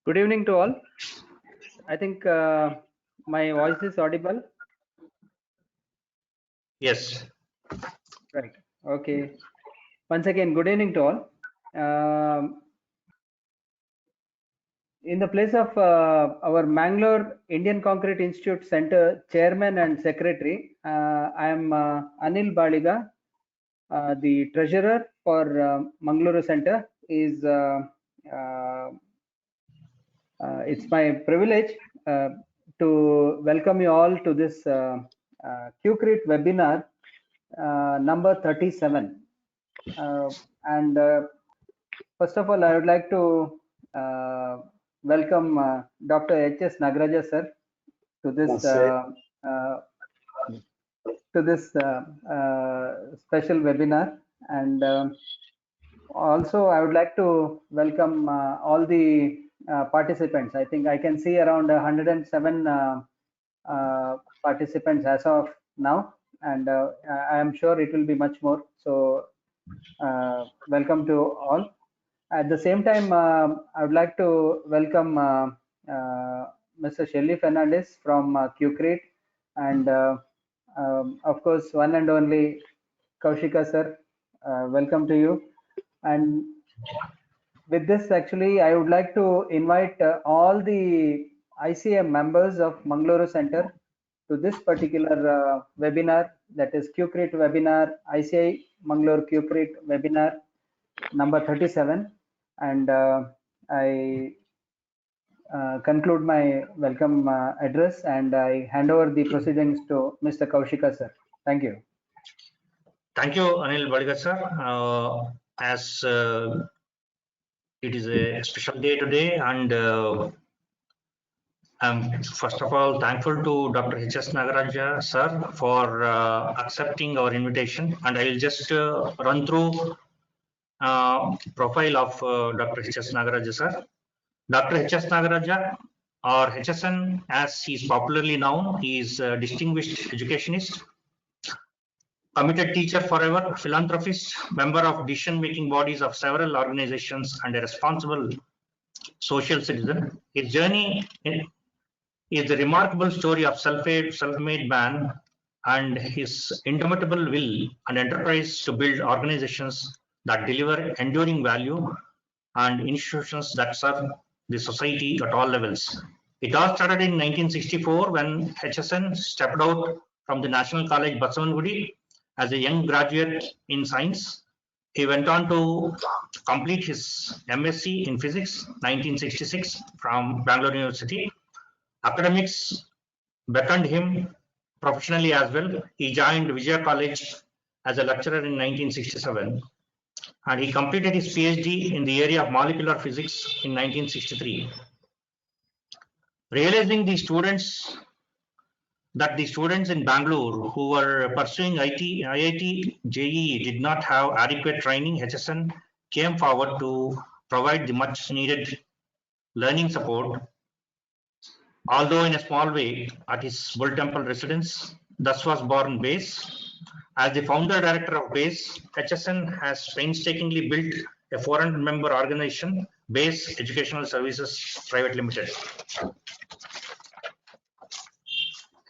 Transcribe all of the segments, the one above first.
Good evening to all. I think my voice is audible. Yes. Right. Okay. Once again, good evening to all. In the place of our Mangalore Indian Concrete Institute Center Chairman and Secretary, I am Anil Baliga, the Treasurer for Mangalore Center. It's my privilege to welcome you all to this QCrete webinar number 37. And first of all, I would like to welcome Dr. H.S. Nagaraja sir to this special webinar, and also I would like to welcome all the participants. I think I can see around 107 participants as of now, and I am sure it will be much more. So welcome to all. At the same time, I would like to welcome Mr. Shelly Fernandez from QCrete, and of course, one and only Kaushika sir. Welcome to you. And with this, actually, I would like to invite all the ICM members of Mangalore Center to this particular webinar, that is QCrete webinar, ICI Mangalore QCrete webinar number 37. And I conclude my welcome address, and I hand over the proceedings to Mr. Kaushika sir. Thank you. Thank you, Anil Baliga sir. As it is a special day today, and I'm first of all thankful to Dr. H.S. Nagaraja sir for accepting our invitation, and I will just run through profile of Dr. H.S. Nagaraja sir. Dr. H.S. Nagaraja, or HSN as he is popularly known, he is a distinguished educationist, committed teacher forever, philanthropist, member of decision-making bodies of several organizations, and a responsible social citizen. His journey is the remarkable story of self-made man and his indomitable will and enterprise to build organizations that deliver enduring value and institutions that serve the society at all levels. It all started in 1964 when HSN stepped out from the National College Basavangudi as a young graduate in science. He went on to complete his MSc in physics 1966 from Bangalore University. Academics beckoned him professionally as well. He joined Vijaya College as a lecturer in 1967, and he completed his PhD in the area of molecular physics in 1963. Realizing the students in Bangalore who were pursuing IIT JEE did not have adequate training, HSN came forward to provide the much needed learning support, although in a small way, at his Bull Temple residence. Thus was born BASE. As the founder director of BASE, HSN has painstakingly built a 400-member organization, BASE Educational Services Private Limited.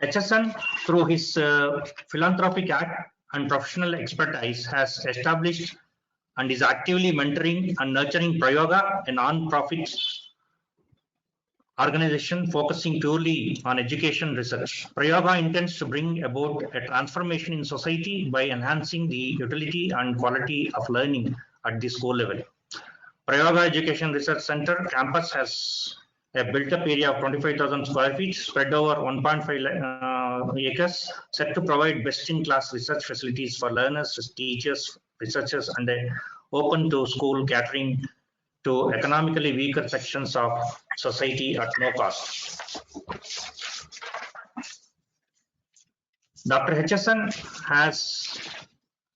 HSN, through his philanthropic act and professional expertise, has established and is actively mentoring and nurturing Prayoga, a non-profit organization focusing purely on education research. Prayoga intends to bring about a transformation in society by enhancing the utility and quality of learning at the school level. Prayoga Education Research Center campus has a built-up area of 25,000 square feet spread over 1.5 acres, set to provide best-in-class research facilities for learners, teachers, researchers, and open to school catering to economically weaker sections of society at no cost. Dr. HSN has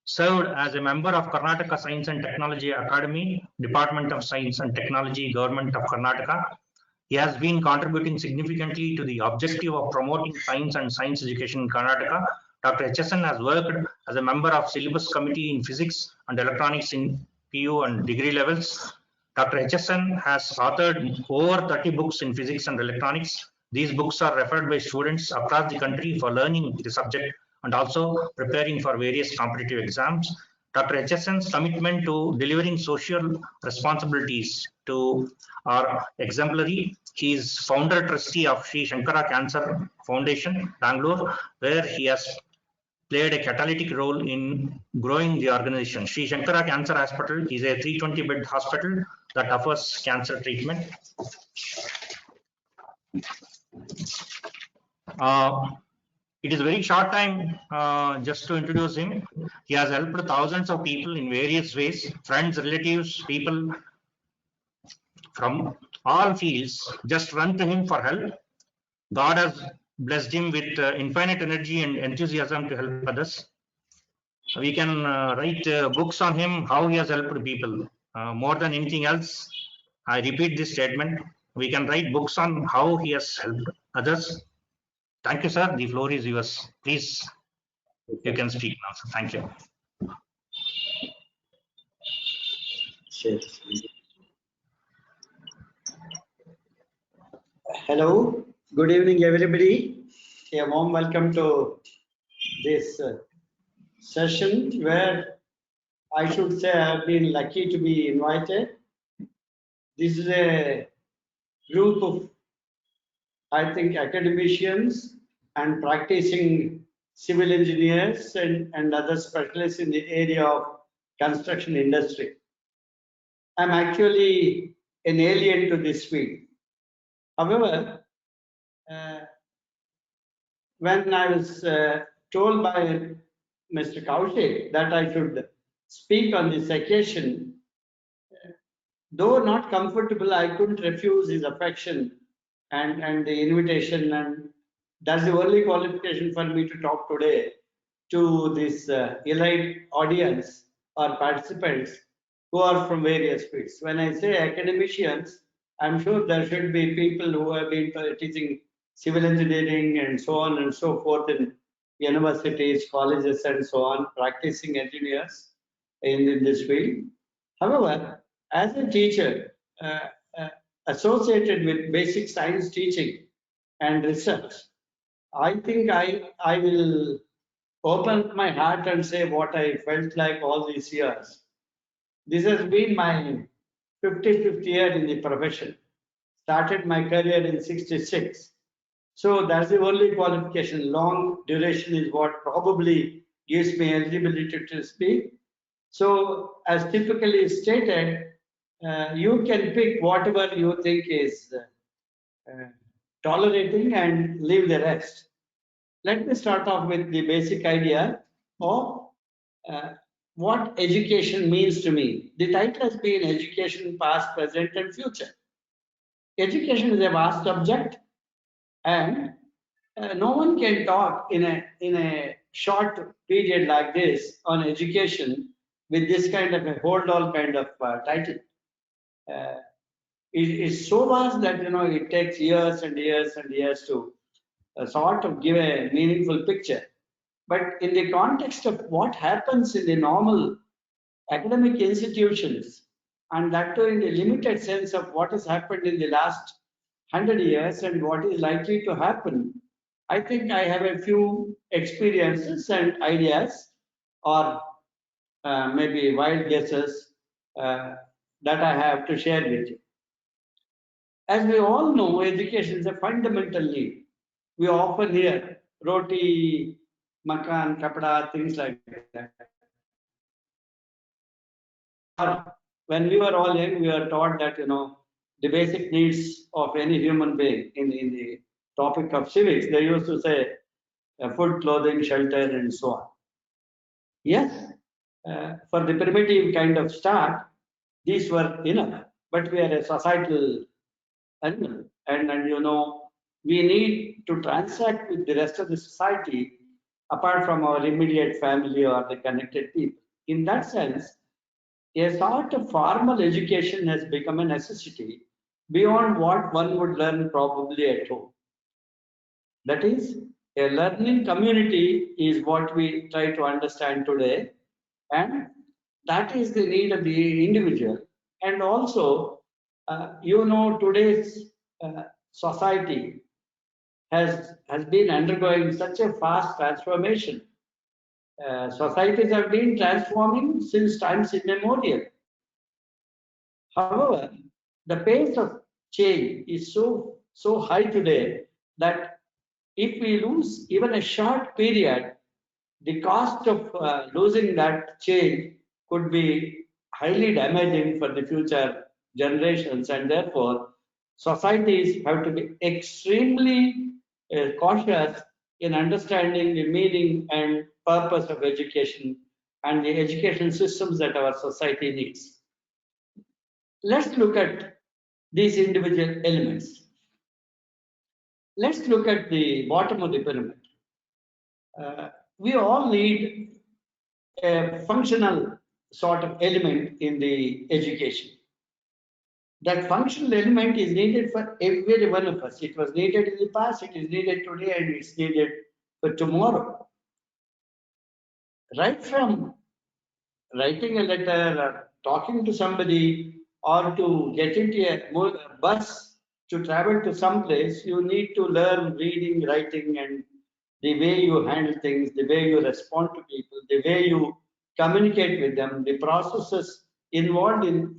served as a member of Karnataka Science and Technology Academy, Department of Science and Technology, Government of Karnataka. He has been contributing significantly to the objective of promoting science and science education in Karnataka. Dr. HSN has worked as a member of syllabus committee in physics and electronics in PU and degree levels, Dr. HSN has authored over 30 books in physics and electronics. These books are referred by students across the country for learning the subject and also preparing for various competitive exams. Dr. HSN's commitment to delivering social responsibilities to are exemplary. He is founder trustee of Sri Shankara Cancer Foundation, Bangalore, where he has played a catalytic role in growing the organization. Sri Shankara Cancer Hospital is a 320-bed hospital that offers cancer treatment. It is a very short time just to introduce him. He has helped thousands of people in various ways, friends, relatives, people from all fields just run to him for help. God has blessed him with infinite energy and enthusiasm to help others. We can write books on him, how he has helped people. More than anything else, I repeat this statement. We can write books on how he has helped others. Thank you, sir. The floor is yours. Please, you can speak now. Sir. Thank you. Hello, good evening, everybody. A warm welcome to this session where I should say I've been lucky to be invited. This is a group of, I think, academicians and practicing civil engineers and other specialists in the area of construction industry. I'm actually an alien to this field. However, when I was told by Mr. Kaushik that I should speak on this occasion, though not comfortable, I couldn't refuse his affection and the invitation, and that's the only qualification for me to talk today to this elite audience or participants who are from various fields. When I say academicians, I'm sure there should be people who have been teaching civil engineering and so on and so forth in universities, colleges, and so on, practicing engineers in this field. However, as a teacher associated with basic science teaching and research, I think I will open my heart and say what I felt like all these years. This has been my 55th year in the profession. Started my career in '66. So that's the only qualification. Long duration is what probably gives me eligibility to speak. So as typically stated, you can pick whatever you think is tolerating and leave the rest. Let me start off with the basic idea of what education means to me. The title has been Education, Past, Present, and Future. Education is a vast subject, and no one can talk in a short period like this on education with this kind of a hold-all kind of title. It is so vast that it takes years and years and years to sort of give a meaningful picture. But in the context of what happens in the normal academic institutions, and that too in the limited sense of what has happened in the last 100 years and what is likely to happen, I think I have a few experiences and ideas, or maybe wild guesses that I have to share with you. As we all know, education is a fundamental need. We often hear roti, makan, kapda, things like that. When we were all young, we were taught that the basic needs of any human being in the topic of civics. They used to say food, clothing, shelter, and so on. Yes, for the primitive kind of start, these were enough. But we are a societal animal, and we need to transact with the rest of the society apart from our immediate family or the connected people. In that sense, a sort of formal education has become a necessity beyond what one would learn probably at home. That is, a learning community is what we try to understand today, and that is the need of the individual. And also, today's society has been undergoing such a fast transformation. Societies have been transforming since times immemorial. However, the pace of change is so high today that if we lose even a short period, the cost of losing that change could be highly damaging for the future generations, and therefore societies have to be extremely cautious in understanding the meaning and purpose of education and the education systems that our society needs. Let's look at these individual elements. Let's look at the bottom of the pyramid. We all need a functional sort of element in the education. That functional element is needed for every one of us. It was needed in the past, it is needed today, and it's needed for tomorrow. Right from writing a letter or talking to somebody or to get into a bus to travel to some place, you need to learn reading, writing, and the way you handle things, the way you respond to people, the way you communicate with them, the processes involved in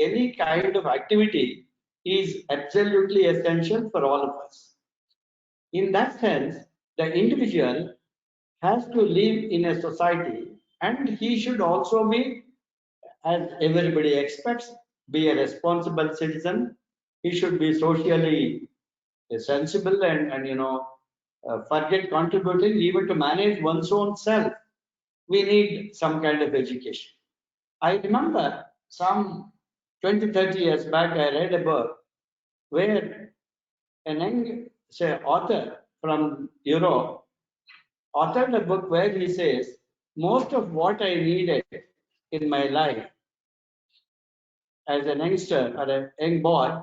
any kind of activity is absolutely essential for all of us. In that sense, the individual has to live in a society, and he should also be, as everybody expects, be a responsible citizen. He should be socially sensible and forget contributing even to manage one's own self. We need some kind of education. I remember some 20, 30 years back, I read a book where an young, say, author from Europe authored a book where he says, most of what I needed in my life as a youngster or a young boy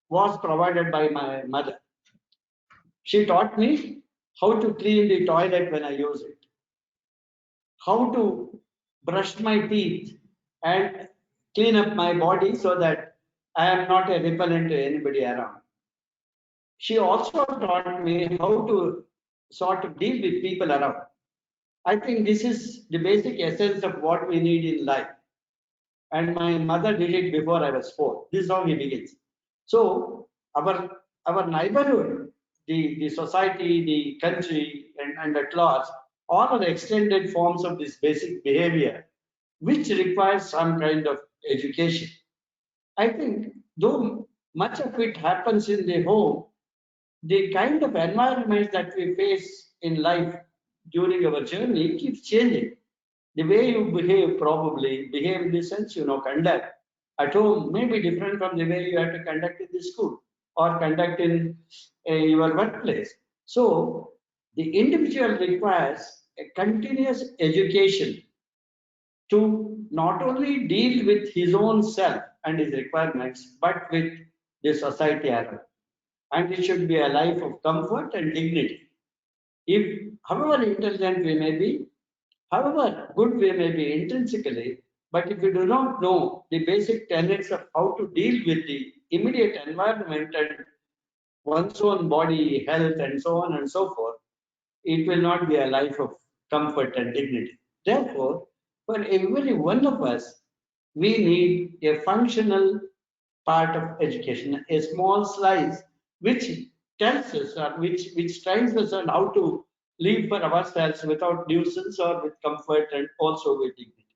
was provided by my mother. She taught me how to clean the toilet when I use it, how to brush my teeth and clean up my body so that I am not a repellent to anybody around. She also taught me how to sort of deal with people around. I think this is the basic essence of what we need in life. And my mother did it before I was 4. This is how he begins. So our neighborhood, the society, the country, and at large, all are extended forms of this basic behavior, which requires some kind of education. I think though much of it happens in the home, the kind of environment that we face in life during our journey keeps changing. The way you behave, probably behave in the sense, conduct at home may be different from the way you have to conduct in the school or conduct in your workplace. So the individual requires a continuous education to not only deal with his own self and his requirements, but with the society around. And it should be a life of comfort and dignity. If, however intelligent we may be, however good we may be intrinsically, but if we do not know the basic tenets of how to deal with the immediate environment and one's own body, health, and so on and so forth, it will not be a life of comfort and dignity. Therefore, for every one of us, we need a functional part of education, a small slice which tells us or which trains us on how to live for ourselves without nuisance or with comfort and also with dignity.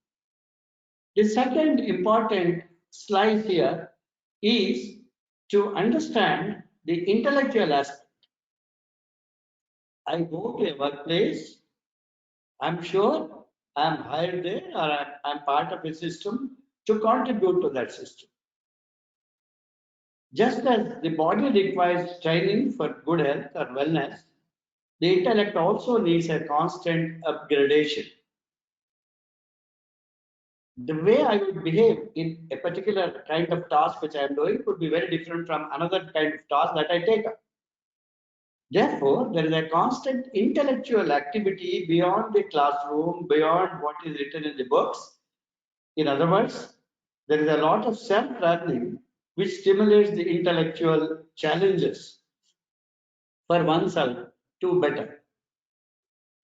The second important slice here is to understand the intellectual aspect. I go to a workplace, I'm sure I'm hired there or I'm part of a system to contribute to that system. Just as the body requires training for good health or wellness, the intellect also needs a constant upgradation. The way I would behave in a particular kind of task which I am doing could be very different from another kind of task that I take up. Therefore, there is a constant intellectual activity beyond the classroom, beyond what is written in the books. In other words, There is a lot of self-learning which stimulates the intellectual challenges for oneself to better.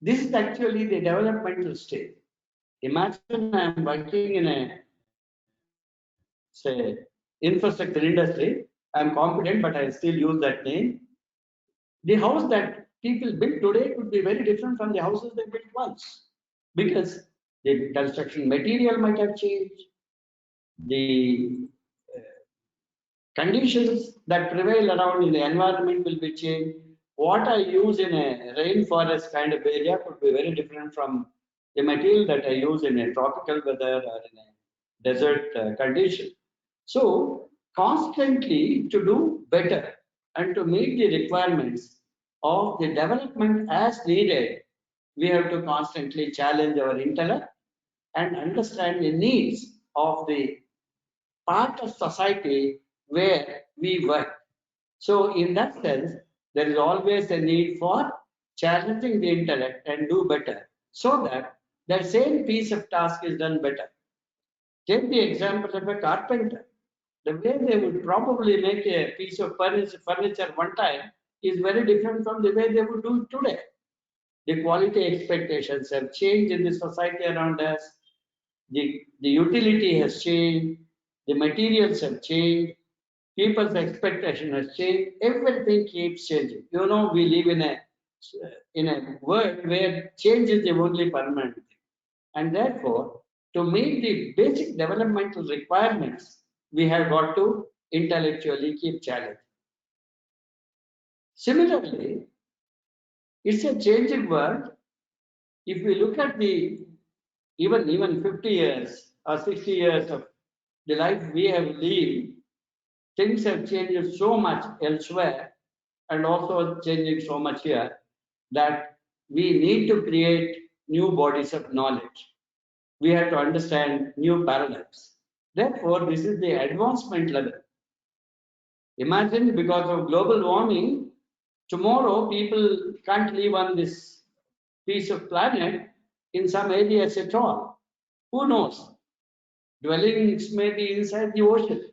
This is actually the developmental stage. Imagine I am working in a, say, infrastructure industry. I am competent, but I still use that name. The house that people build today could be very different from the houses they built once, because the construction material might have changed, the conditions that prevail around in the environment will be changed. What I use in a rainforest kind of area could be very different from the material that I use in a tropical weather or in a desert condition. So, constantly to do better and to meet the requirements of the development as needed, we have to constantly challenge our intellect and understand the needs of the part of society where we work. So, in that sense, there is always a need for challenging the intellect and do better so that the same piece of task is done better. Take the example of a carpenter. The way they would probably make a piece of furniture one time is very different from the way they would do it today. The quality expectations have changed in the society around us. The utility has changed. The materials have changed. People's expectation has changed. Everything keeps changing. You know, we live in a world where change is the only permanent thing. And therefore, to meet the basic developmental requirements, we have got to intellectually keep challenging. Similarly, it's a changing world. If we look at the even 50 years or 60 years of the life we have lived, things have changed so much elsewhere and also changing so much here that we need to create new bodies of knowledge. We have to understand new paradigms. Therefore, this is the advancement level. Imagine, because of global warming, tomorrow people can't live on this piece of planet in some areas at all. Who knows? Dwellings may be inside the ocean.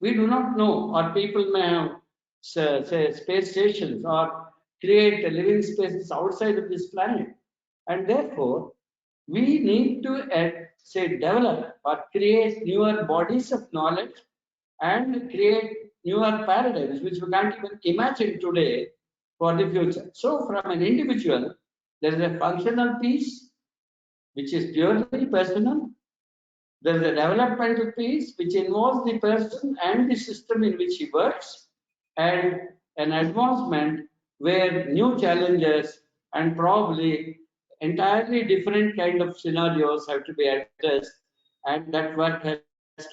We do not know, or people may have, say, space stations or create living spaces outside of this planet. And therefore, we need to, say, develop or create newer bodies of knowledge and create newer paradigms which we can't even imagine today for the future. So, from an individual, there is a functional piece which is purely personal. There is a developmental piece which involves the person and the system in which he works, and an advancement where new challenges and probably entirely different kind of scenarios have to be addressed, and that work has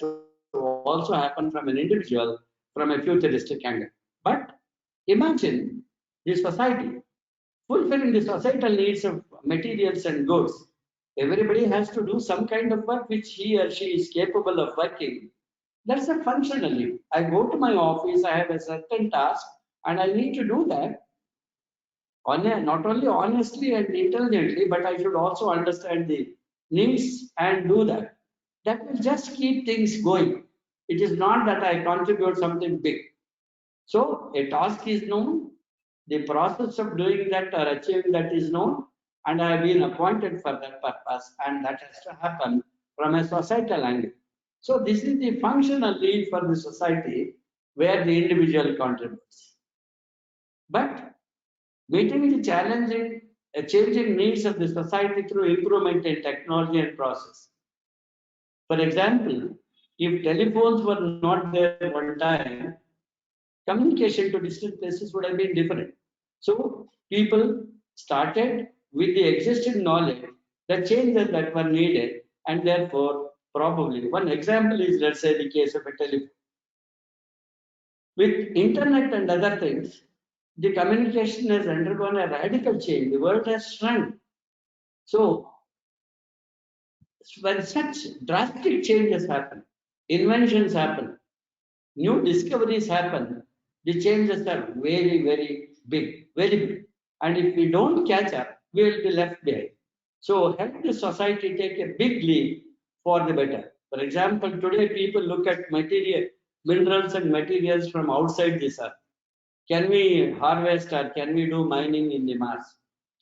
to also happen from an individual from a futuristic angle. But imagine the society fulfilling the societal needs of materials and goods. Everybody has to do some kind of work which he or she is capable of working. That's a functional need. I go to my office, I have a certain task, and I need to do that not only honestly and intelligently, but I should also understand the needs and do that. That will just keep things going. It is not that I contribute something big. So a task is known, the process of doing that or achieving that is known, and I have been appointed for that purpose, and that has to happen from a societal angle. So this is the functional need for the society where the individual contributes. But meeting the challenging, changing needs of the society through improvement in technology and process. For example, if telephones were not there one time, communication to distant places would have been different. So people started with the existing knowledge, the changes that were needed, and therefore probably one example is, let's say, the case of a telephone. With internet and other things, the communication has undergone a radical change. The world has shrunk. So when such drastic changes happen, inventions happen, new discoveries happen, the changes are very, very big, very big. And if we don't catch up, we will be left behind. So help the society take a big leap for the better. For example, today people look at minerals and materials from outside this earth. Can we harvest or can we do mining in the Mars?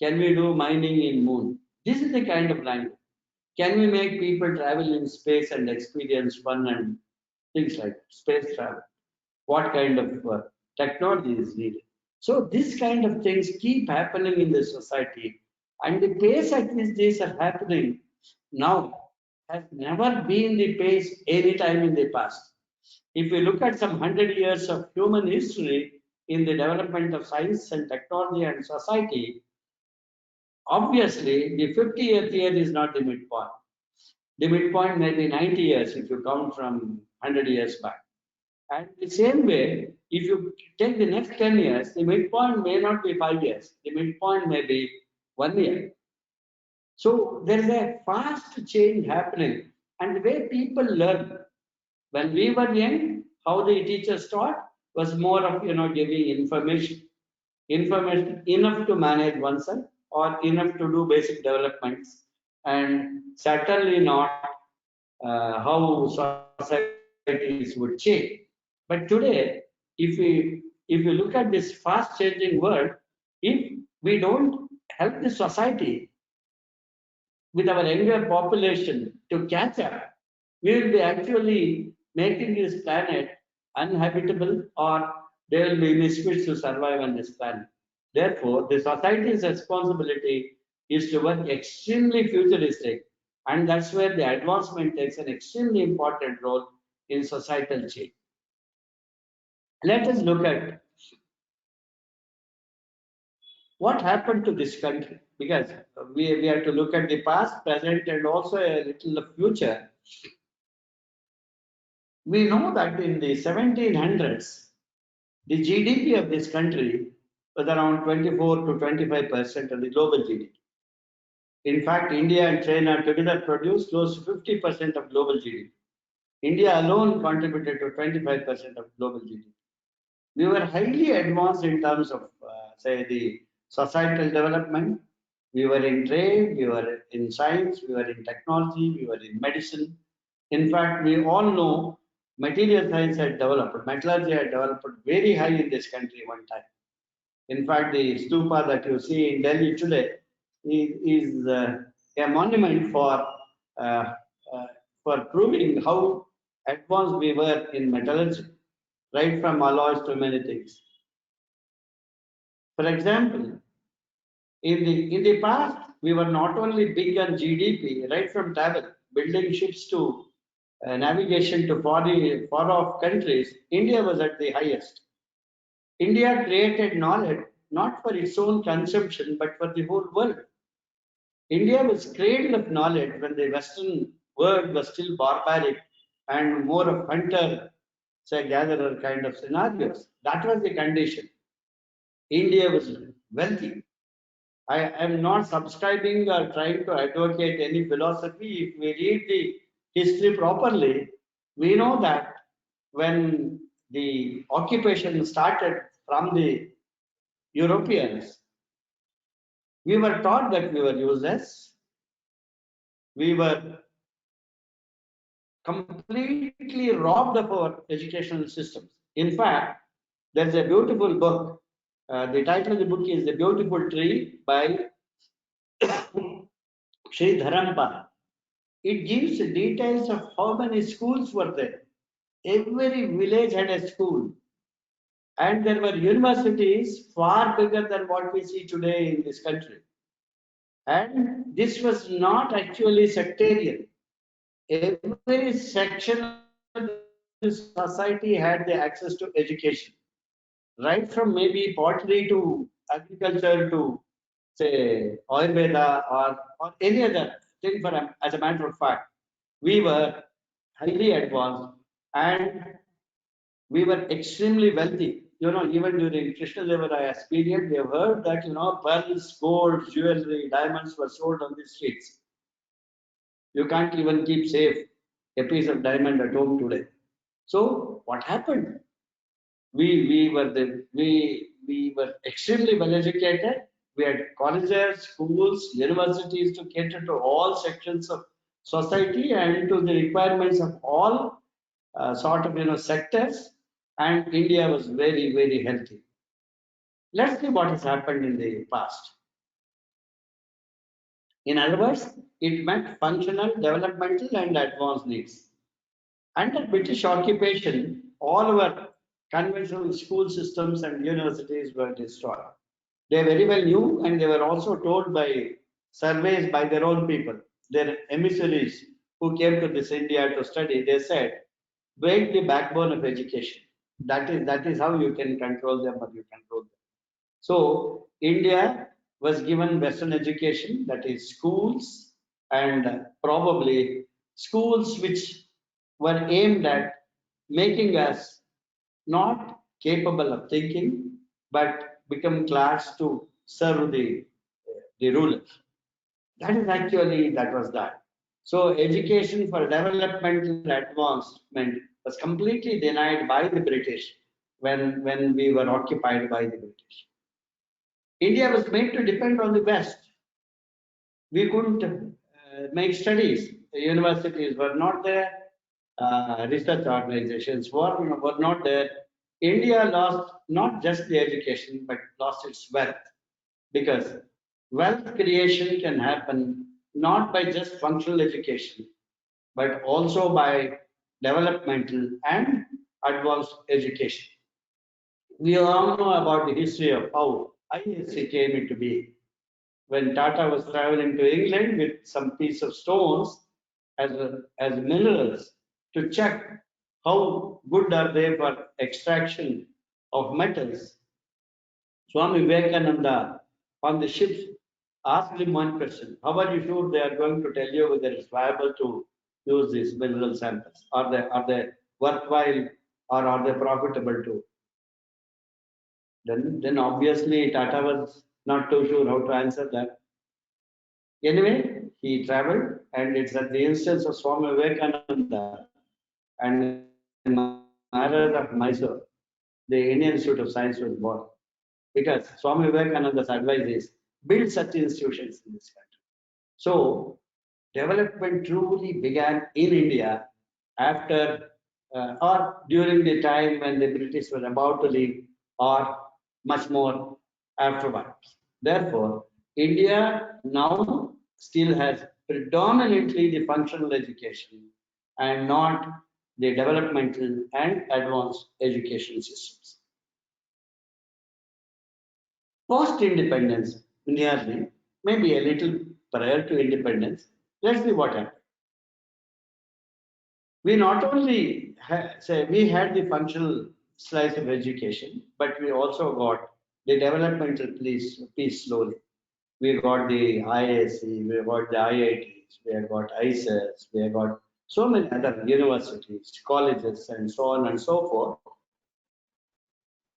Can we do mining in Moon? This is the kind of language. Can we make people travel in space and experience fun and things like that? Space travel? What kind of technology is needed? So this kind of things keep happening in the society, and the pace at which these are happening now has never been the pace any time in the past. If we look at some 100 years of human history in the development of science and technology and society, obviously the 50th year is not the midpoint. The midpoint may be 90 years if you count from 100 years back. And the same way, if you take the next 10 years, the midpoint may not be 5 years. The midpoint may be 1 year. So there is a fast change happening. And the way people learn, when we were young, how the teachers taught was more of giving information enough to manage oneself or enough to do basic developments, and certainly not how societies would change. But today, if we look at this fast changing world, if we don't help the society with our younger population to catch up, we will be actually making this planet uninhabitable, or there will be misfits to survive on this planet. Therefore, the society's responsibility is to work extremely futuristic, and that's where the advancement takes an extremely important role in societal change. Let us look at what happened to this country, because we have to look at the past, present, and also a little the future. We know that in the 1700s, the GDP of this country was around 24 to 25% of the global GDP. In fact, India and China together produce close to 50% of global GDP. India alone contributed to 25% of global GDP. We were highly advanced in terms of, say, the societal development. We were in trade, we were in science, we were in technology, we were in medicine. In fact, we all know material science had developed, metallurgy had developed very high in this country one time. In fact, the stupa that you see in Delhi today is a monument uh, for proving how advanced we were in metallurgy, right from alloys to many things. For example, in the past, we were not only big on GDP, right from travel, building ships to navigation to far off countries, India was at the highest. India created knowledge not for its own consumption but for the whole world. India was cradle of knowledge when the Western world was still barbaric and more of hunter, say, gatherer kind of scenarios. That was the condition. India was wealthy. I am not subscribing or trying to advocate any philosophy. If we read the history properly, we know that when the occupation started from the Europeans, we were taught that we were useless. We were completely robbed of our educational systems. In fact, there's a beautiful book. The title of the book is The Beautiful Tree by Sri Dharampa. It gives details of how many schools were there. Every village had a school. And there were universities far bigger than what we see today in this country. And this was not actually sectarian. Every section of the society had the access to education, right from maybe pottery to agriculture to, say, Ayurveda or any other thing. As a matter of fact, we were highly advanced and we were extremely wealthy. Even during Krishnadevaraya's period, we have heard that, pearls, gold, jewelry, diamonds were sold on the streets. You can't even keep safe a piece of diamond at home today. So what happened? We were extremely well educated. We had colleges, schools, universities to cater to all sections of society and to the requirements of all sort of sectors, and India was very, very healthy. Let's see what has happened in the past. In other words, it met functional, developmental, and advanced needs. Under British occupation, all our conventional school systems and universities were destroyed. They very well knew, and they were also told by surveys by their own people, their emissaries who came to this India to study. They said, break the backbone of education. That is how you can control them or you control them. So India was given Western education, that is schools, and probably schools which were aimed at making us not capable of thinking, but become class to serve the rulers. That was that. So education for developmental advancement was completely denied by the British when we were occupied by the British. India was made to depend on the West. We couldn't make studies. The universities were not there. Research organizations were not there. India lost not just the education, but lost its wealth, because wealth creation can happen not by just functional education, but also by developmental and advanced education. We all know about the history of how ISC came into being. When Tata was traveling to England with some piece of stones as minerals to check how good are they for extraction of metals, Swami Vivekananda on the ships asked him one question: how are you sure they are going to tell you whether it's viable to use these mineral samples? Are they worthwhile, or are they profitable too? Then obviously Tata was not too sure how to answer that. Anyway, he traveled, and it's at the instance of Swami Vivekananda and Maharaj of Mysore, the Indian Institute of Science was born. Because Swami Vivekananda's advice is build such institutions in this country. So, development truly began in India after or during the time when the British were about to leave, or much more afterwards. Therefore, India now still has predominantly the functional education and not the developmental and advanced education systems. Post independence, nearly, maybe a little prior to independence, let's see what happened. We not only we had the functional slice of education, but we also got the developmental piece slowly. We got the IAC, we got the IITs, we have got ICES, we have got so many other universities, colleges, and so on and so forth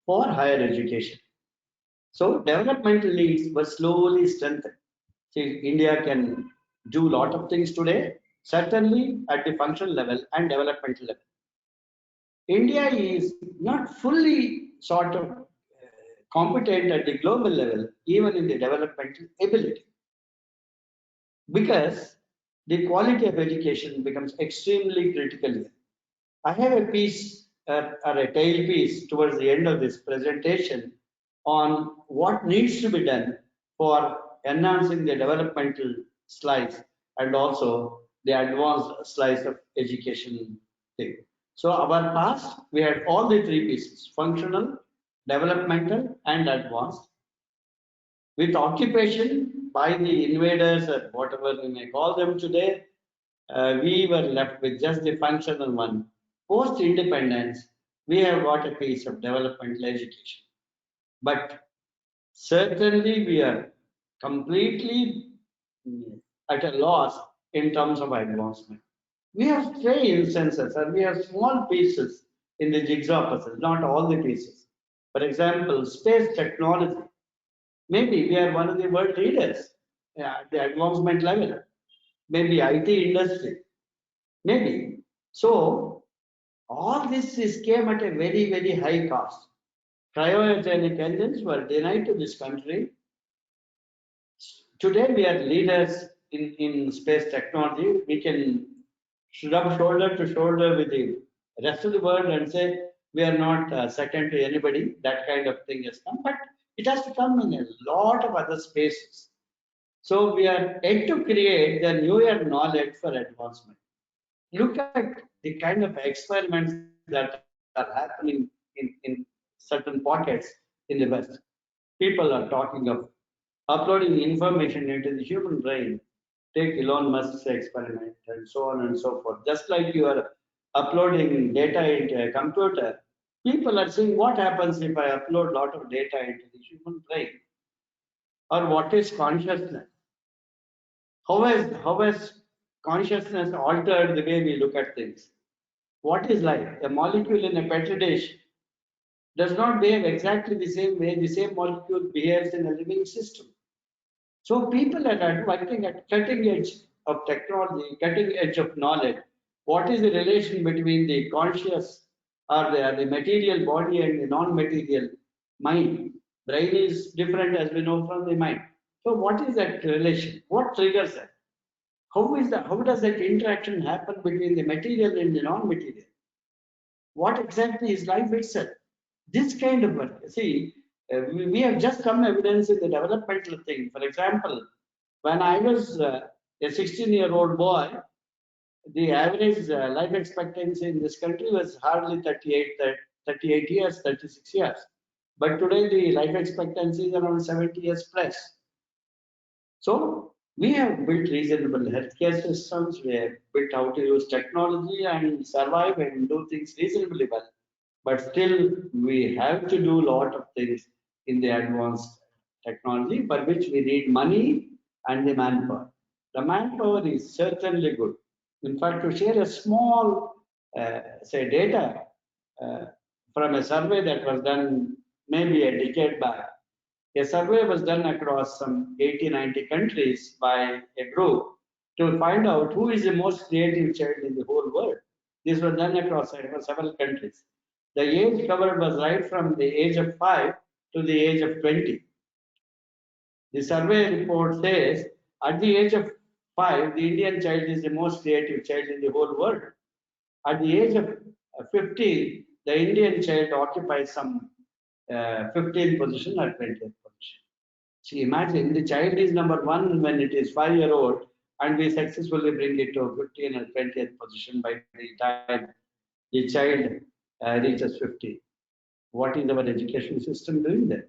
for higher education. So developmental needs were slowly strengthened. See, India can do a lot of things today, certainly at the functional level and developmental level. India is not fully sort of competent at the global level, even in the developmental ability, because the quality of education becomes extremely critical here. I have a piece or a tail piece towards the end of this presentation on what needs to be done for enhancing the developmental slice and also the advanced slice of education thing. So our past, we had all the three pieces: functional, developmental, and advanced. With occupation by the invaders, or whatever we may call them today, we were left with just the functional one. Post independence, we have got a piece of developmental education. But certainly we are completely at a loss in terms of advancement. We have stray instances and we have small pieces in the jigsaw puzzle, not all the pieces. For example, space technology. Maybe we are one of the world leaders at the advancement level. Maybe IT industry. Maybe. So all this came at a very, very high cost. Cryogenic engines were denied to this country. Today we are leaders in space technology, we can rub shoulder to shoulder with the rest of the world and say we are not second to anybody. That kind of thing has come, but it has to come in a lot of other spaces. So we are yet to create the newer knowledge for advancement. Look at the kind of experiments that are happening in certain pockets in the West. People are talking of uploading information into the human brain. Take Elon Musk's experiment and so on and so forth. Just like you are uploading data into a computer, people are saying what happens if I upload a lot of data into the human brain? Or what is consciousness? How has consciousness altered the way we look at things? What is life? A molecule in a petri dish does not behave exactly the same way the same molecule behaves in a living system. So people are working at cutting edge of technology, cutting edge of knowledge. What is the relation between the conscious or the material body and the non-material mind? Brain is different as we know from the mind. So what is that relation? What triggers that? How does that interaction happen between the material and the non-material? What exactly is life itself? This kind of work. See, we have just some evidence in the developmental thing. For example, when I was a 16-year-old boy, the average life expectancy in this country was hardly 38 years, 36 years. But today the life expectancy is around 70 years plus. So we have built reasonable healthcare systems. We have built how to use technology and survive and do things reasonably well. But still, we have to do a lot of things in the advanced technology for which we need money and the manpower. The manpower is certainly good. In fact, to share a small, say, data from a survey that was done maybe a decade back. A survey was done across some 80-90 countries by a group to find out who is the most creative child in the whole world. This was done across several countries. The age covered was right from the age of 5 to the age of 20. The survey report says at the age of 5, the Indian child is the most creative child in the whole world. At the age of 50, the Indian child occupies some 15th position or 20th position. So imagine the child is number 1 when it is 5-year-old, and we successfully bring it to 15th or 20th position by the time the child reaches 50. What is our education system doing there?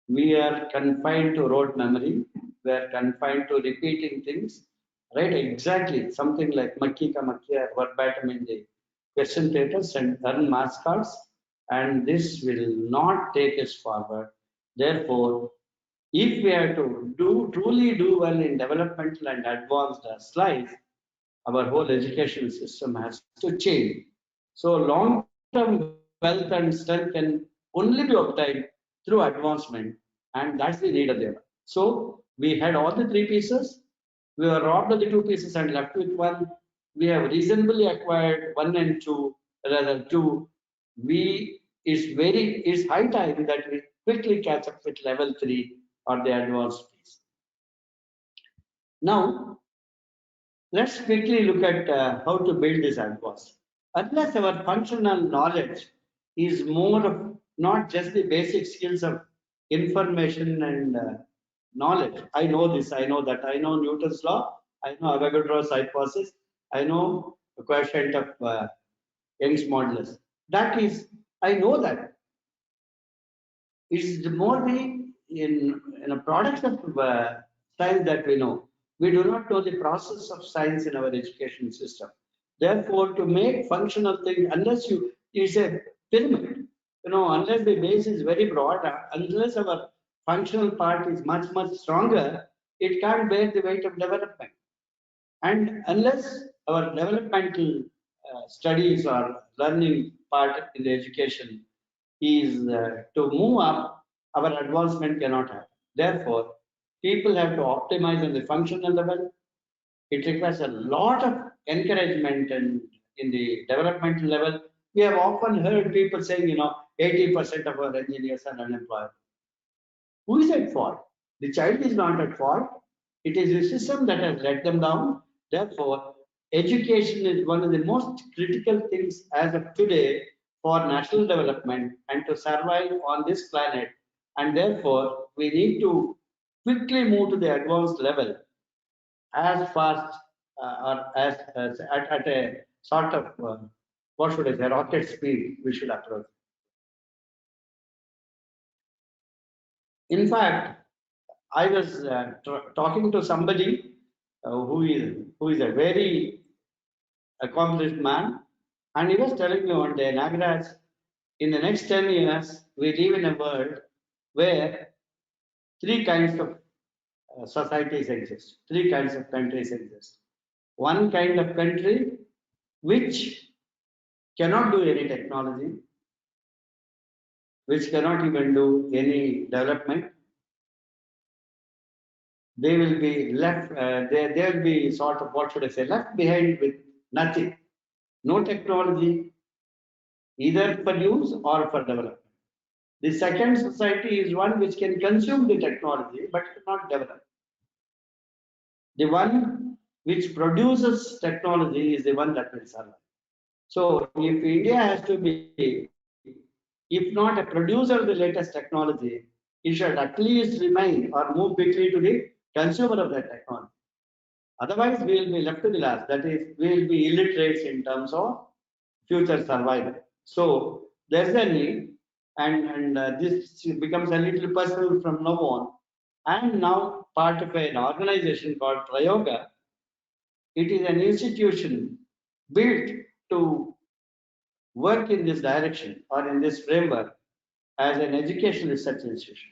We are confined to rote memory. We are confined to repeating things, right? Exactly. Something like makki ka makki or verbatim in the question papers and earn marks cards. And this will not take us forward. Therefore, if we are to truly do well in developmental and advanced slides, our whole education system has to change. So long-term wealth and strength can only be obtained through advancement, and that's the need of the hour. So we had all the 3 pieces. We were robbed of the 2 pieces and left with 1. We have reasonably acquired 1 and 2, rather 2. It's high time that we quickly catch up with level 3 or the advanced piece. Now, let's quickly look at how to build this advanced. Unless our functional knowledge is more of not just the basic skills of information and knowledge. I know this, I know that, I know Newton's law, I know Avogadro's hypothesis, I know the quotient of Young's modulus. That is, I know that. It's more in a product of science that we know. We do not know the process of science in our education system. Therefore, to make functional things, unless it's a pyramid, unless the base is very broad, unless our functional part is much, much stronger, it can't bear the weight of development. And unless our developmental studies or learning part in the education is to move up, our advancement cannot happen. Therefore, people have to optimize on the functional level. It requires a lot of encouragement, and in the developmental level, we have often heard people saying, 80% of our engineers are unemployed. Who is at fault? The child is not at fault. It is the system that has let them down. Therefore, education is one of the most critical things as of today for national development and to survive on this planet. And therefore, we need to quickly move to the advanced level as fast or as at a sort of what should I say, rocket speed we should approach. In fact, I was talking to somebody who is a very accomplished man, and he was telling me one day, Nagaraj, in the next 10 years, we live in a world where three kinds of societies exist, three kinds of countries exist. One kind of country which cannot do any technology, which cannot even do any development. They will be left, they will be sort of, what should I say, left behind with nothing. No technology, either for use or for development. The second society is one which can consume the technology but cannot develop. The one which produces technology is the one that will survive. So if India has to be, if not a producer of the latest technology, it should at least remain or move quickly to the consumer of that technology. Otherwise, we will be left to the last. That is, we will be illiterates in terms of future survival. So there's a need, and this becomes a little personal from now on. I am now part of an organization called Prayoga. It is an institution built to work in this direction or in this framework as an educational research institution.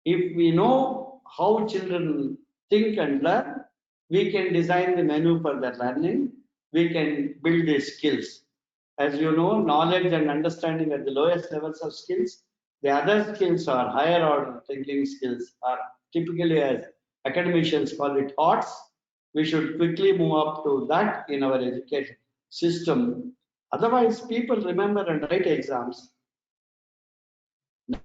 If we know how children think and learn, we can design the menu for their learning. We can build the skills. As you know, knowledge and understanding are the lowest levels of skills. The other skills are higher order thinking skills, are typically, as academicians call it, arts. We should quickly move up to that in our education system. Otherwise, people remember and write exams.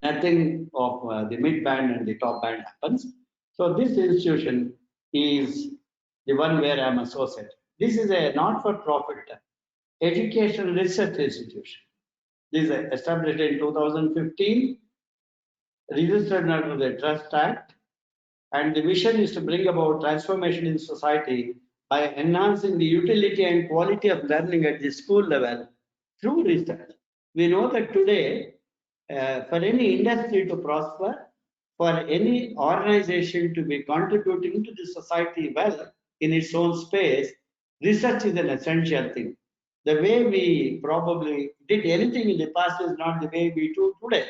Nothing of the mid band and the top band happens. So this institution is the one where I am associated. This is a not-for-profit educational research institution. This is established in 2015, registered under the Trust Act, and the vision is to bring about transformation in society by enhancing the utility and quality of learning at the school level through research. We know that today, for any industry to prosper, for any organization to be contributing to the society well in its own space, research is an essential thing. The way we probably did anything in the past is not the way we do today.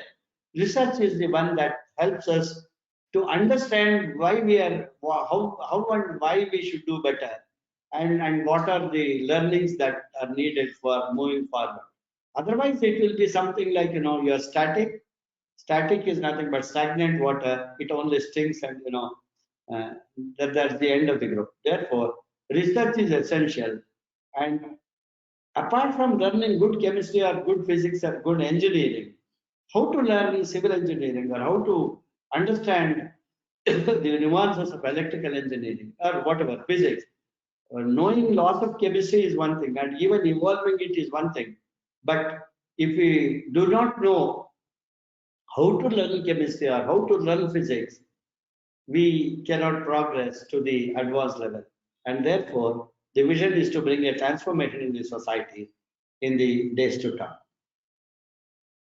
Research is the one that helps us to understand why we are, how and why we should do better, and what are the learnings that are needed for moving forward. Otherwise, it will be something like, you're static. Static is nothing but stagnant water. It only stinks, and that's the end of the group. Therefore, research is essential. And apart from learning good chemistry or good physics or good engineering, how to learn civil engineering or how to understand the nuances of electrical engineering or whatever, physics. Knowing laws of chemistry is one thing, and even evolving it is one thing. But if we do not know how to learn chemistry or how to learn physics, we cannot progress to the advanced level. And therefore, the vision is to bring a transformation in the society in the days to come.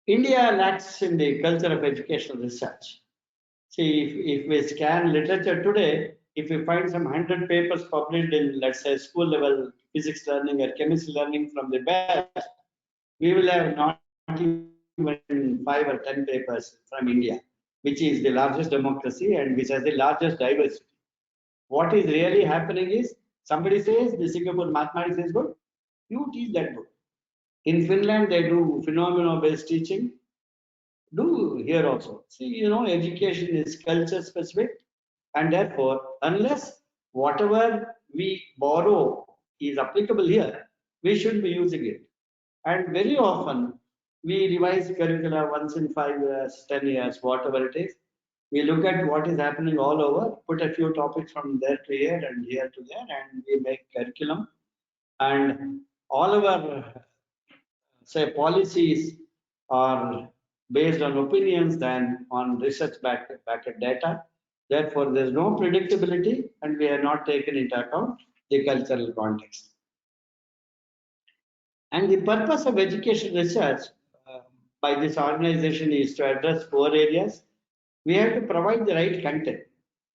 India lacks in the culture of educational research. See, if we scan literature today, if we find some 100 papers published in, let's say, school level physics learning or chemistry learning from the best, we will have not even 5 or 10 papers from India, which is the largest democracy and which has the largest diversity. What is really happening is, somebody says the Singapore mathematics is good, you teach that book. In Finland, they do phenomena-based teaching. Do here also. See, education is culture specific, and therefore, unless whatever we borrow is applicable here, we should be using it. And very often, we revise curricula once in 5 years, 10 years, whatever it is. We look at what is happening all over, put a few topics from there to here and here to there, and we make curriculum. And all of our, say, policies are based on opinions than on research backed data. Therefore, there's no predictability, and we are not taken into account the cultural context. And the purpose of education research by this organization is to address 4 areas. We have to provide the right content.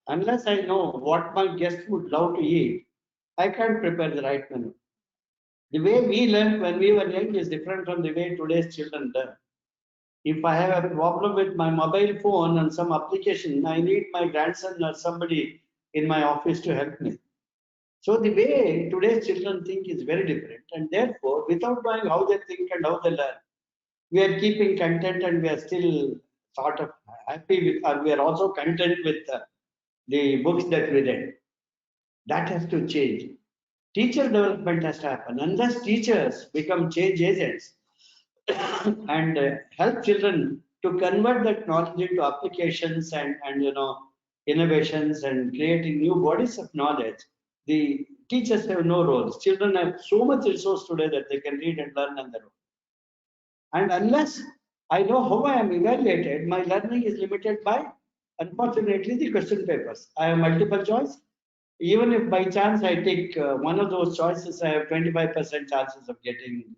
Unless I know what my guest would love to eat, I can't prepare the right menu. The way we learned when we were young is different from the way today's children learn. If I have a problem with my mobile phone and some application, I need my grandson or somebody in my office to help me. So the way today's children think is very different, and therefore, without knowing how they think and how they learn, we are keeping content and we are still sort of happy with, or we are also content with the books that we read. That has to change. Teacher development has to happen. Unless teachers become change agents and help children to convert that knowledge into applications and innovations and creating new bodies of knowledge, the teachers have no roles. Children have so much resource today that they can read and learn on their own. And unless I know how I am evaluated, my learning is limited by, unfortunately, the question papers. I have multiple choice. Even if by chance I take one of those choices, I have 25% chances of getting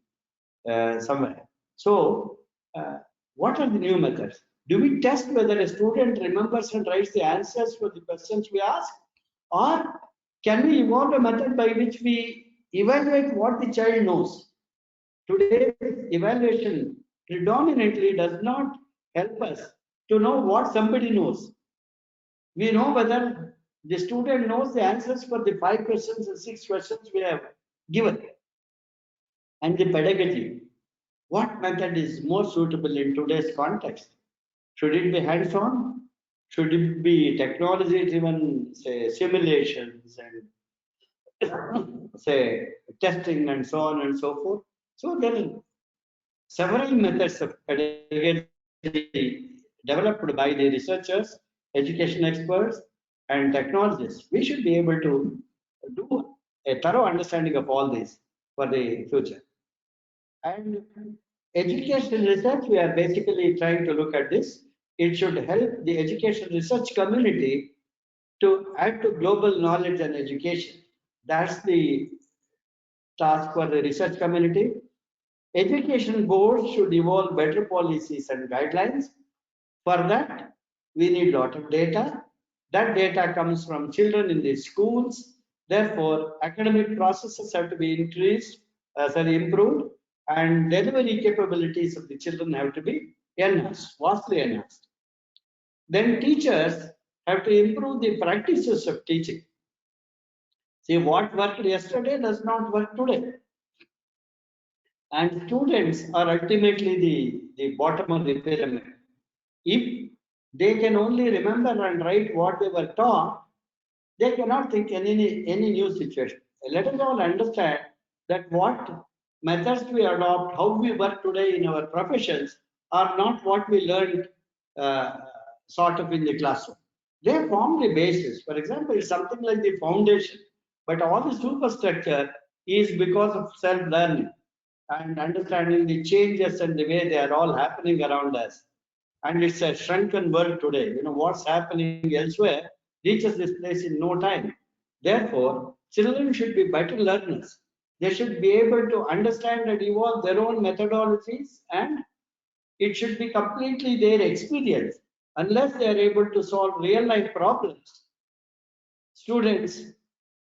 somewhere. So, what are the new methods? Do we test whether a student remembers and writes the answers for the questions we ask? Or can we evolve a method by which we evaluate what the child knows? Today's evaluation predominantly does not help us to know what somebody knows. We know whether the student knows the answers for the 5 questions and 6 questions we have given. And the pedagogy, what method is more suitable in today's context? Should it be hands-on? Should it be technology-driven, say, simulations and say testing and so on and so forth? So there are several methods of pedagogy developed by the researchers, education experts, and technologists. We should be able to do a thorough understanding of all this for the future. And education research, we are basically trying to look at this. It should help the education research community to add to global knowledge and education. That's the task for the research community. Education boards should evolve better policies and guidelines. For that, we need a lot of data. That data comes from children in the schools. Therefore, academic processes have to be improved, and delivery capabilities of the children have to be enhanced, vastly enhanced. Then teachers have to improve the practices of teaching. See, what worked yesterday does not work today. And students are ultimately the bottom of the pyramid. If they can only remember and write what they were taught, they cannot think any new situation. Let us all understand that what methods we adopt, how we work today in our professions are not what we learned sort of in the classroom. They form the basis. For example, it's something like the foundation, but all the superstructure is because of self-learning and understanding the changes and the way they are all happening around us. And it's a shrunken world today. You know, what's happening elsewhere reaches this place in no time. Therefore, children should be better learners. They should be able to understand and evolve their own methodologies, and it should be completely their experience. Unless they are able to solve real life problems, students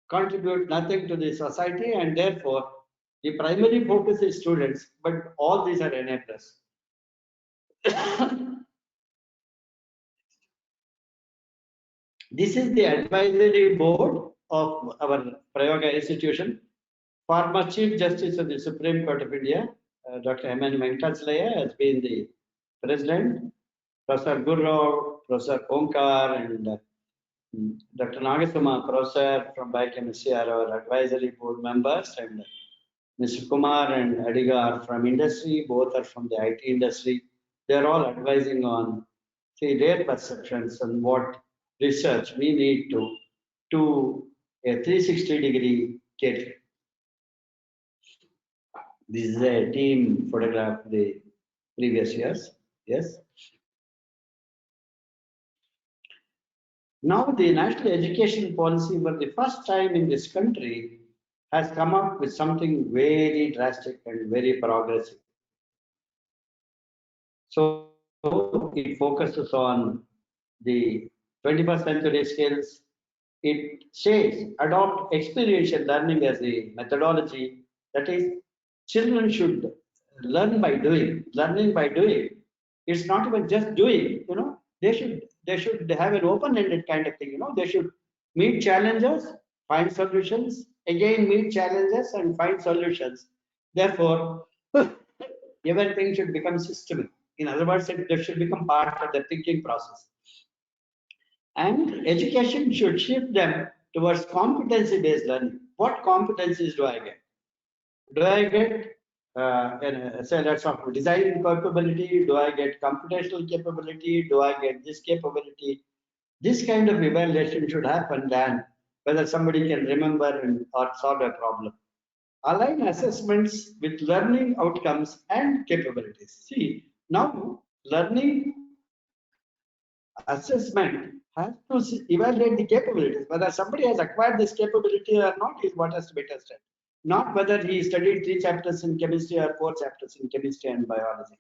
contribute nothing to the society, and therefore the primary focus is students, but all these are enablers. This is the advisory board of our Prayoga institution. Former Chief Justice of the Supreme Court of India, Dr. M.N. Venkatachalaya, has been the president. Professor Gurrao, Professor Omkar, and Dr. Nagasuma, Professor from Biochemistry, are our advisory board members, and Mr. Kumar and Adiga are from industry. Both are from the IT industry. They are all advising on see their perceptions and what research we need to do a 360-degree get. This is a team photograph the previous years. Yes. Now the national education policy for the first time in this country has come up with something very drastic and very progressive. So it focuses on the 21st century skills. It says adopt experiential learning as the methodology. That is, children should learn by doing, learning by doing. It's not even just doing, they should have an open-ended kind of thing, they should meet challenges, find solutions, again meet challenges and find solutions. Therefore, everything should become systemic. In other words, it should become part of the thinking process. And education should shift them towards competency-based learning. What competencies do I get? Do I get, say, let's talk about design capability? Do I get computational capability? Do I get this capability? This kind of evaluation should happen than whether somebody can remember or solve a problem. Align assessments with learning outcomes and capabilities. See, now learning assessment has to evaluate the capabilities. Whether somebody has acquired this capability or not is what has to be tested. Not whether he studied 3 chapters in chemistry or 4 chapters in chemistry and biology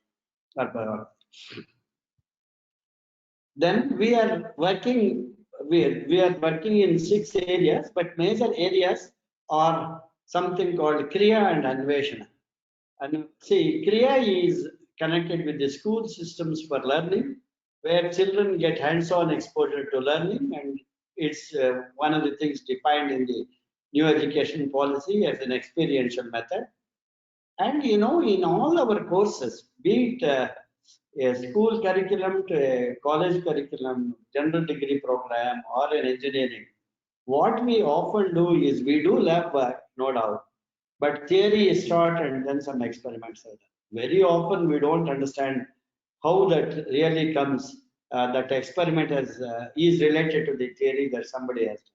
or biology. Then we are working in 6 areas, but major areas are something called Kriya and Anveshana. And see, Kriya is connected with the school systems for learning, where children get hands-on exposure to learning, and it's one of the things defined in the new education policy as an experiential method. And in all our courses, be it a school curriculum to a college curriculum, general degree program, or an engineering, what we often do is we do lab work, no doubt, but theory is taught and then some experiments are done. Very often we don't understand how that really comes, that experiment is related to the theory that somebody has done.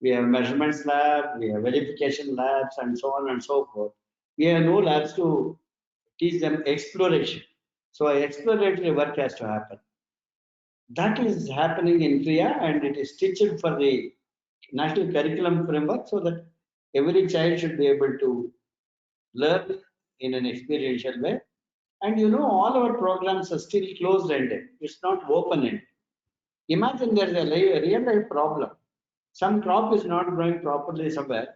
We have measurements lab, we have verification labs, and so on and so forth. We have no labs to teach them exploration. So exploratory work has to happen. That is happening in Kriya, and it is stitched for the national curriculum framework so that every child should be able to learn in an experiential way. And all our programs are still closed-ended. It's not open-ended. Imagine there's a real life problem. Some crop is not growing properly somewhere,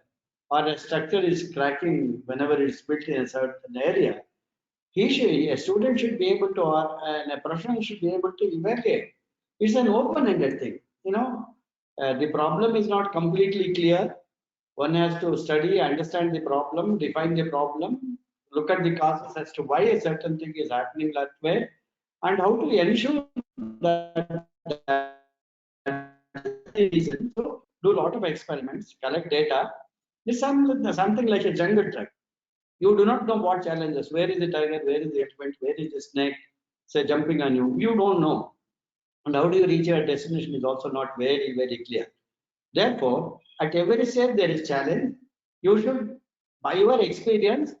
or a structure is cracking whenever it's built in a certain area. A student should be able to, and a professional should be able to evaluate. It's an open-ended thing. The problem is not completely clear. One has to study, understand the problem, define the problem, look at the causes as to why a certain thing is happening that way, and how to ensure that reason. So do a lot of experiments, collect data. It's something like a jungle trek. You do not know what challenges. Where is the tiger? Where is the elephant? Where is the snake? Say jumping on you. You don't know. And how do you reach your destination is also not very, very clear. Therefore, at every step there is challenge. You should, by your experience,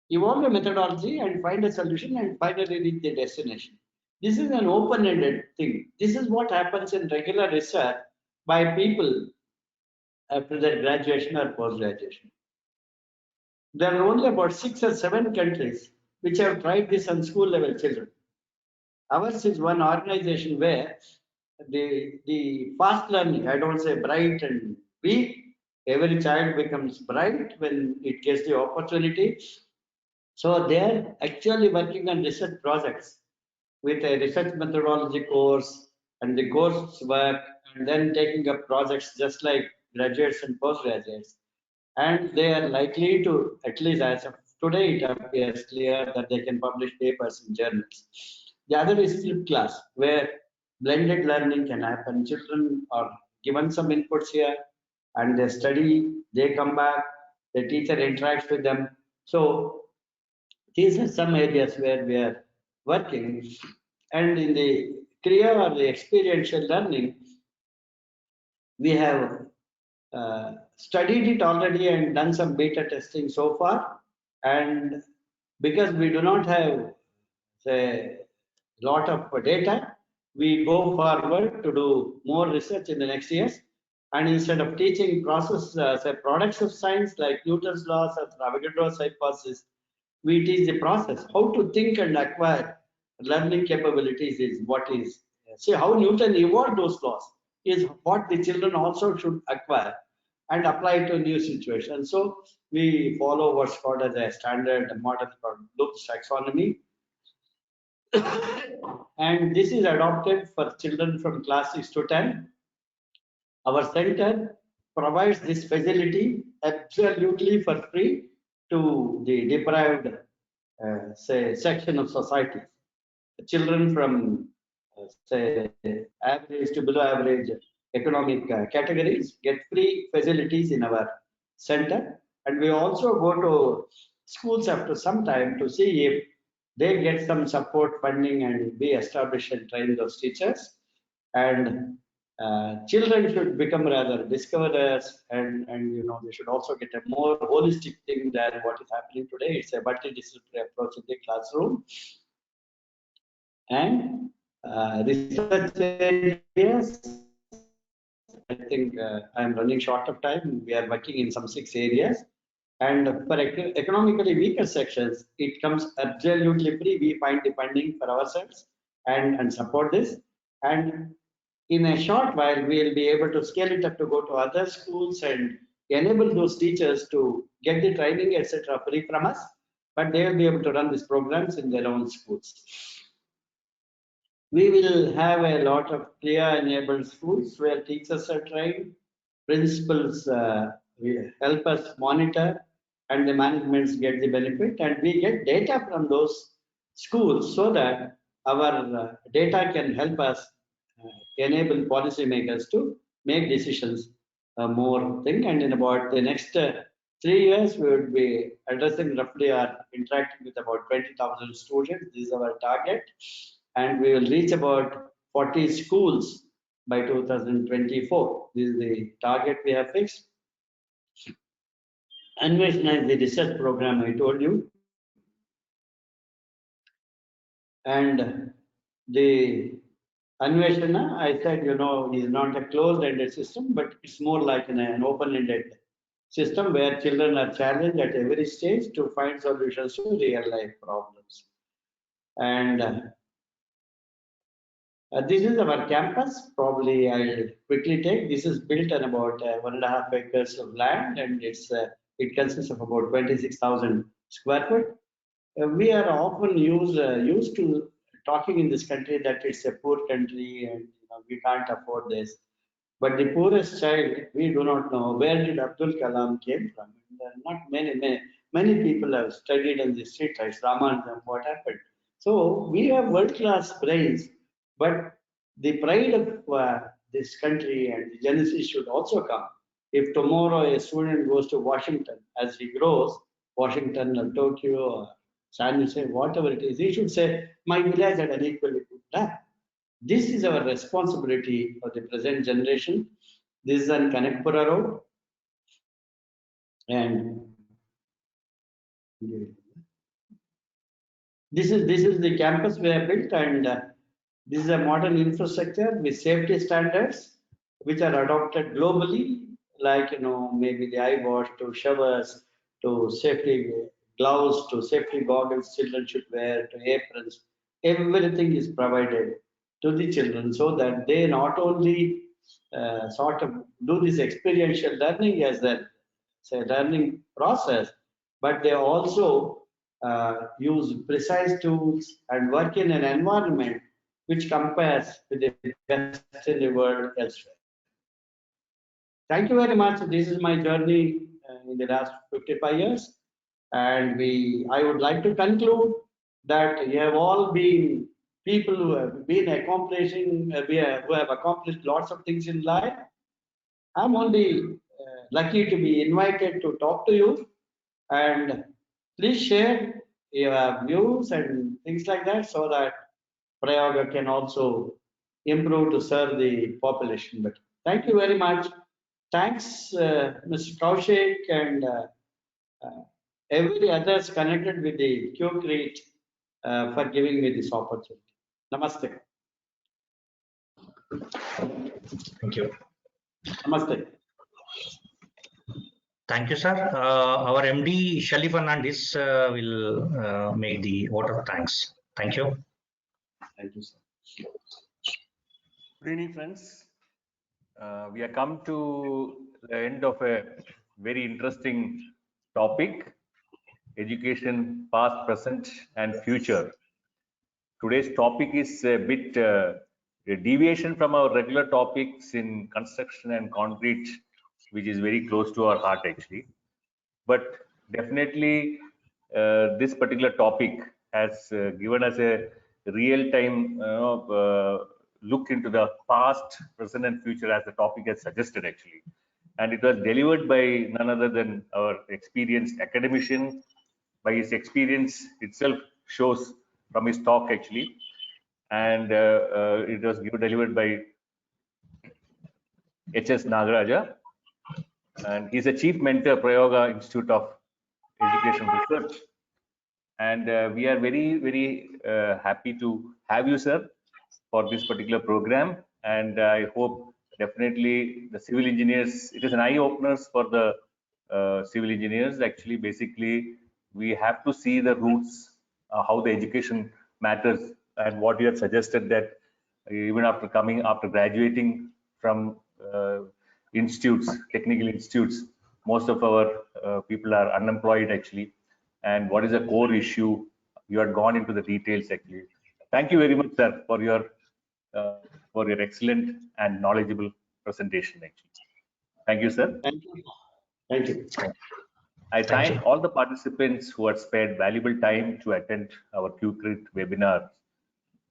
evolve a methodology and find a solution and finally reach the destination. This is an open-ended thing. This is what happens in regular research by people after their graduation or post-graduation. There are only about 6 or 7 countries which have tried this on school level children. Ours is one organization where the fast learning, I don't say bright and weak, every child becomes bright when it gets the opportunity. So they are actually working on research projects with a research methodology course and the course work, and then taking up projects just like graduates and postgraduates. And they are likely to, at least as of today, it appears clear that they can publish papers in journals. The other is flipped class, where blended learning can happen. Children are given some inputs here and they study, they come back, the teacher interacts with them. So these are some areas where we are working. And in the Kriya or the experiential learning, we have studied it already and done some beta testing so far. And because we do not have say lot of data, we go forward to do more research in the next years. And instead of teaching process, say products of science like Newton's laws or Avogadro's hypothesis, we teach the process. How to think and acquire learning capabilities is what is. See how Newton evolved those laws is what the children also should acquire and apply to new situations. So we follow what's called as a standard model called Bloom's taxonomy, and this is adopted for children from class 6 to 10. Our center provides this facility absolutely for free to the deprived, say, section of society. Children from, say, average to below average economic categories get free facilities in our center. And we also go to schools after some time to see if they get some support funding and we establish and train those teachers. And children should become rather discoverers, and they should also get a more holistic thing than what is happening today. It's a multidisciplinary approach in the classroom. And research areas, I think I'm running short of time. We are working in some 6 areas. And for economically weaker sections, it comes absolutely free. We find the funding for ourselves and support this. And in a short while, we will be able to scale it up to go to other schools and enable those teachers to get the training, etc., free from us. But they will be able to run these programs in their own schools. We will have a lot of CLIA-enabled schools where teachers are trained, principals will help us monitor, and the managements get the benefit, and we get data from those schools so that our data can help us enable policymakers to make decisions more thing. And in about the next 3 years, we would be addressing roughly or interacting with about 20,000 students. This is our target. And we will reach about 40 schools by 2024. This is the target we have fixed. Anveshna is the research program I told you. And the Anveshana, I said, is not a closed-ended system, but it's more like an open-ended system where children are challenged at every stage to find solutions to real-life problems. And this is our campus. Probably I'll quickly take. This is built on about 1.5 acres of land, and it consists of about 26,000 square foot. We are often used to talking in this country that it's a poor country and we can't afford this. But the poorest child, we do not know where did Abdul Kalam came from. And not many people have studied on the street, right? Ramanathan, what happened? So we have world-class brains, but the pride of this country and the genesis should also come. If tomorrow a student goes to Washington, as he grows, Washington or Tokyo or San Jose, whatever it is, he should say, my village had an equally good land. This is our responsibility for the present generation. This is on Kanakpura Road. And this is the campus we have built, and this is a modern infrastructure with safety standards which are adopted globally, like maybe the eye wash to showers to safety gloves to safety goggles children should wear to aprons. Everything is provided to the children so that they not only sort of do this experiential learning as a learning process, but they also use precise tools and work in an environment which compares with the best in the world elsewhere. Thank you very much. This is my journey in the last 55 years. And I would like to conclude that you have all been people who have been accomplishing, who have accomplished lots of things in life. I'm only lucky to be invited to talk to you, and please share your views and things like that so that Prayaga can also improve to serve the population better. Thank you very much. Thanks, Mr. Kaushik and every others connected with the QCrete for giving me this opportunity. Namaste. Thank you. Namaste. Thank you, sir. Our MD, Shelly Fernandez, will make the vote of thanks. Thank you. Thank you, sir. Good evening, friends. We have come to the end of a very interesting topic, education, past, present, and future. Today's topic is a bit a deviation from our regular topics in construction and concrete, which is very close to our heart actually. But definitely this particular topic has given us a real-time look into the past, present, and future as the topic has suggested actually. And it was delivered by none other than our experienced academician. By his experience itself shows from his talk actually. And it was delivered by H.S. Nagaraja. And he's a chief mentor, Prayoga Institute of Education Research. And we are very, very happy to have you, sir, for this particular program. And I hope definitely the civil engineers, it is an eye-opener for the civil engineers. Actually, basically, we have to see the roots, how the education matters, and what you have suggested that even after graduating from institutes, technical institutes, most of our people are unemployed actually. And what is the core issue? You had gone into the details actually. Thank you very much, sir, for your excellent and knowledgeable presentation actually. Thank you, sir. Thank you. Thank you. I thank all the participants who had spared valuable time to attend our QCrete webinar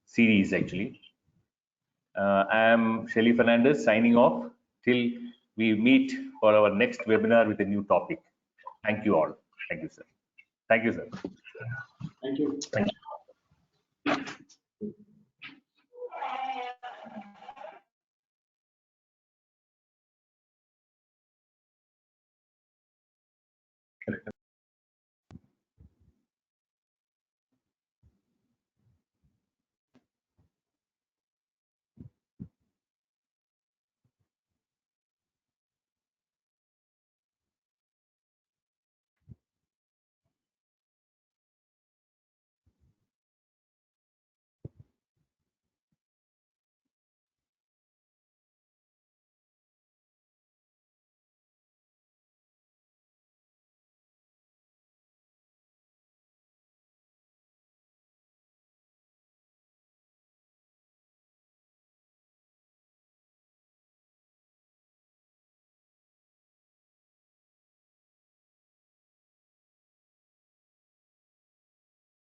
series actually. I am Shelly Fernandez signing off till we meet for our next webinar with a new topic. Thank you all. Thank you, sir. Thank you, sir. Thank you. Thank you.